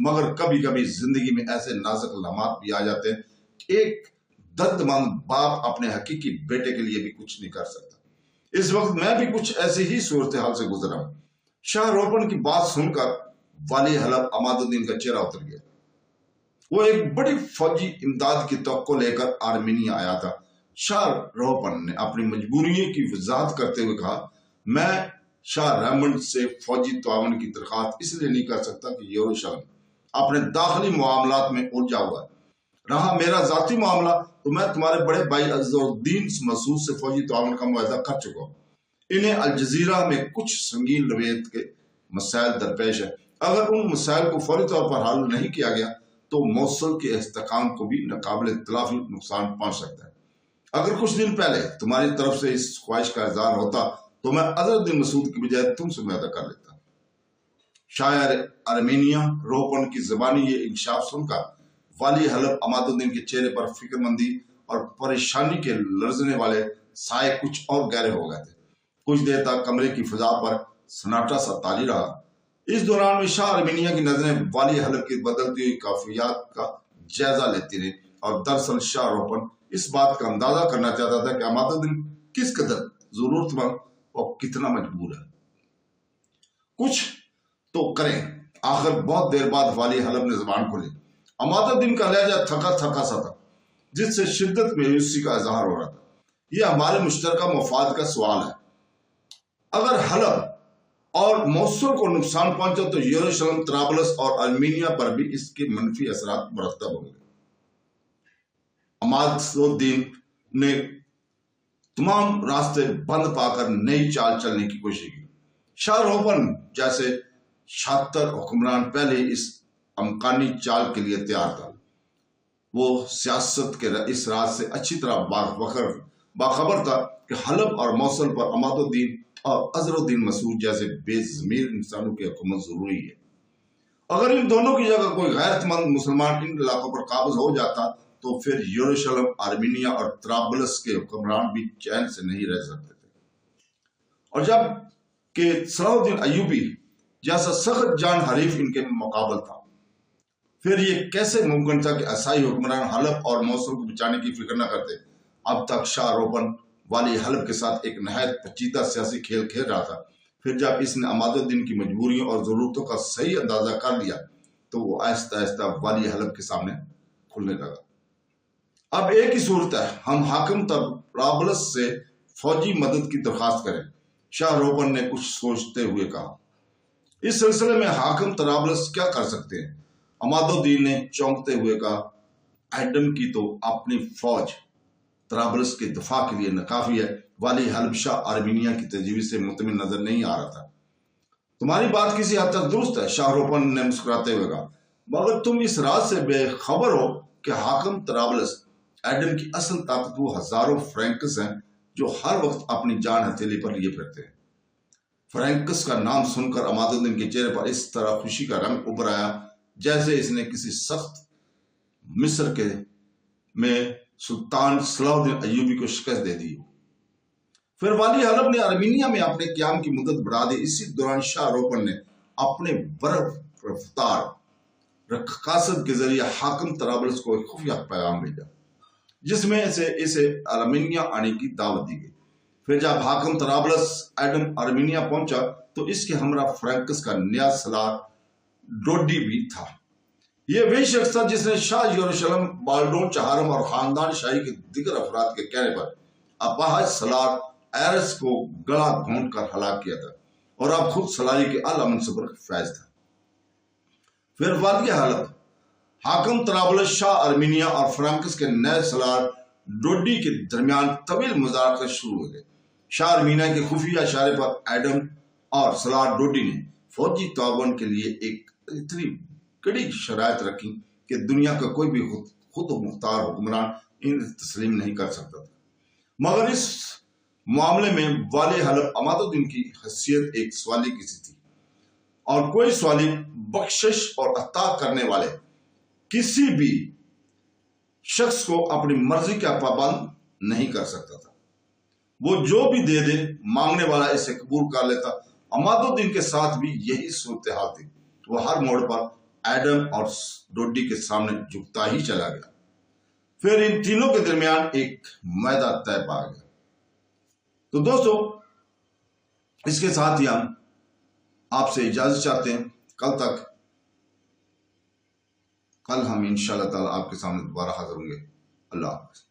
مگر کبھی کبھی زندگی میں ایسے نازک لمحات بھی آ جاتے ہیں کہ ایک درد مند باپ اپنے حقیقی بیٹے کے لیے بھی کچھ نہیں کر سکتا۔ اس وقت میں بھی کچھ ایسی ہی صورتحال سے گزرا ہوں۔ شاہ روپن کی بات سن کر والی حلب عماد الدین کا چہرہ اتر گیا۔ وہ ایک بڑی فوجی امداد کی توقع لے کر آرمینیا آیا تھا۔ شاہ روپن نے اپنی مجبوریوں کی وضاحت کرتے ہوئے کہا، میں شاہ ریمنڈ سے فوجی تعاون کی درخواست اس لیے نہیں کر سکتا کہ یروشلم اپنے داخلی معاملات میں الجھا ہوا ہے۔ رہا میرا ذاتی معاملہ تو میں تمہارے بڑے بھائی عز الدین مسعود سے فوجی تعاون کا معاہدہ کر چکا ہوں۔ انہیں الجزیرہ میں کچھ سنگین نوعیت کے مسائل درپیش ہے۔ اگر ان مسائل کو فوری طور پر حل نہیں کیا گیا تو موصل کے استحکام کو بھی ناقابل تلافی نقصان پہنچ سکتا ہے۔ اگر کچھ دن پہلے تمہاری طرف سے اس خواہش کا اظہار ہوتا تو میں عز الدین مسعود کی بجائے تم سے معاہدہ کر لیتا۔ شاعر آرمینیا روپن کی زبانی یہ انکشاف سن کر والی حلب عماد الدین کے چہرے پر فکر مندی اور پریشانی کے لرزنے والے سائے کچھ اور گہرے ہو گئے تھے۔ کچھ دیر تک کمرے کی فضا پر سناٹا سا تاری رہا۔ اس دوران میں شاہ آرمینیا کی نظریں والی حلب کی بدلتی ہوئی کیفیات کا جائزہ لیتی رہی اور دراصل شاہ روپن اس بات کا اندازہ کرنا چاہتا تھا کہ عماد الدین کس قدر ضرورت مند اور کتنا مجبور ہے۔ کچھ تو کریں۔ آخر بہت دیر بعد والی حلب نے زبان کھولی۔ عماد الدین کا لہجہ تھکا تھکا سا تھا جس سے شدت مایوسی کا اظہار ہو رہا تھا۔ یہ ہمارے مشترکہ مفاد کا سوال ہے۔ اگر حلب اور موصل کو نقصان پہنچا تو یروشلم، طرابلس اور آرمینیا پر بھی اس کے منفی اثرات مرتب ہوں گے۔ عماد الدین نے تمام راستے بند پا کر نئی چال چلنے کی کوشش کی۔ شاہ روپن جیسے شاطر حکمران پہلے اس امکانی چال کے لیے تیار تھا۔ وہ سیاست کے اس راز سے اچھی طرح باخبر تھا کہ حلب اور موصل پر عماد الدین اور اظہر الدین مسعود جیسے بے ضمیر انسانوں کی حکومت ضروری ہے۔ اگر ان دونوں کی جگہ کوئی غیرت مند مسلمان ان علاقوں پر قابض ہو جاتا تو پھر یروشلم، آرمینیا اور طرابلس کے حکمران بھی چین سے نہیں رہ سکتے تھے۔ اور جب کہ صلاح الدین ایوبی جیسا سخت جان حریف ان کے مقابل تھا، پھر یہ کیسے ممکن تھا کہ عیسائی حکمران حلب اور موصل کو بچانے کی فکر نہ کرتے؟ اب تک شاہ روپن والی حلب کے ساتھ ایک نہایت پیچیدہ سیاسی کھیل کھیل رہا تھا۔ پھر جب اس نے عماد الدین کی مجبوریوں اور ضرورتوں کا صحیح اندازہ کر لیا تو وہ آہستہ آہستہ والی حلب کے سامنے کھلنے لگا۔ اب ایک ہی صورت ہے، ہم حاکم طرابلس سے فوجی مدد کی درخواست کریں، شاہ روپن نے کچھ سوچتے ہوئے کہا۔ اس سلسلے میں حاکم طرابلس کیا کر سکتے ہیں؟ عماد الدین نے چونکتے ہوئے کہا، ایڈم کی تو اپنی فوج طرابلس کے دفاع کے لیے ناکافی ہے۔ والی حلب شاہ آرمینیا کی تجویز سے مطمئن نظر نہیں آ رہا تھا۔ تمہاری بات کسی حد تک درست ہے، شاہ روپن نے مسکراتے ہوئے کہا، مگر تم اس راز سے بے خبر ہو کہ حاکم طرابلس ایڈم کی اصل طاقت وہ ہزاروں فرینکس ہیں جو ہر وقت اپنی جان ہتھیلی پر لیے پھرتے ہیں۔ فرینکس کا نام سن کر عماد الدین کے چہرے پر اس طرح خوشی کا رنگ ابھر آیا جیسے اس نے کسی سخت مصر کے میں سلطان صلاح الدین ایوبی کو شکست دے دی ہو۔ پھر والی حلب نے آرمینیا میں اپنے قیام کی مدت بڑھا دی۔ اسی دوران شاہ روپن نے اپنے برف رفتار رقاصت کے ذریعے حاکم طرابلس کو ایک خفیہ پیغام بھیجا جس میں اسے آرمینیا آنے کی دعوت دی گئی۔ پھر جب حاکم طرابلس ایڈم آرمینیا پہنچا تو اس کے ہمراہ فرینکس کا نیا سالار ڈوڈی بھی تھا۔ یہ وہی شخص تھا جس نے شاہ یروشلم، بالڈون چہارم اور خاندان شاہی کے دیگر افراد کے کہنے پر اپاہج سالار ایرس کو گلا گھونٹ کر ہلاک کیا تھا اور اب خود سلاری کے اعلیٰ منصب پر فائز تھا۔ پھر والی حلب، حاکم طرابلس، شاہ آرمینیا اور فرانکس کے نئے سالار ڈوڈی کے درمیان طویل مذاکرات شروع ہو گئے۔ شاہ آرمینیا کے خفیہ اشارے پر ایڈم اور سالار ڈوڈی نے فوجی تعاون کے لیے ایک اتنی کڑی شرائط رکھی کہ دنیا کا کوئی بھی خود مختار حکمران انہیں تسلیم نہیں کر سکتا تھا۔ مگر اس معاملے میں والی حلب عماد الدین کی حیثیت ایک سوالی کسی تھی اور کوئی سوالی بخشش اور عطا کرنے والے کسی بھی شخص کو اپنی مرضی کا پابند نہیں کر سکتا تھا۔ وہ جو بھی دے دے مانگنے والا اسے قبول کر لیتا۔ عماد الدین کے ساتھ بھی یہی صورتحال تھی۔ وہ ہر موڑ پر ایڈم اور ڈوڈی کے سامنے جھکتا ہی چلا گیا۔ پھر ان تینوں کے درمیان ایک معاہدہ طے پا گیا۔ تو دوستو، اس کے ساتھ ہی ہم آپ سے اجازت چاہتے ہیں۔ کل ہم انشاءاللہ تعالی آپ کے سامنے دوبارہ حاضر ہوں گے۔ اللہ حافظ۔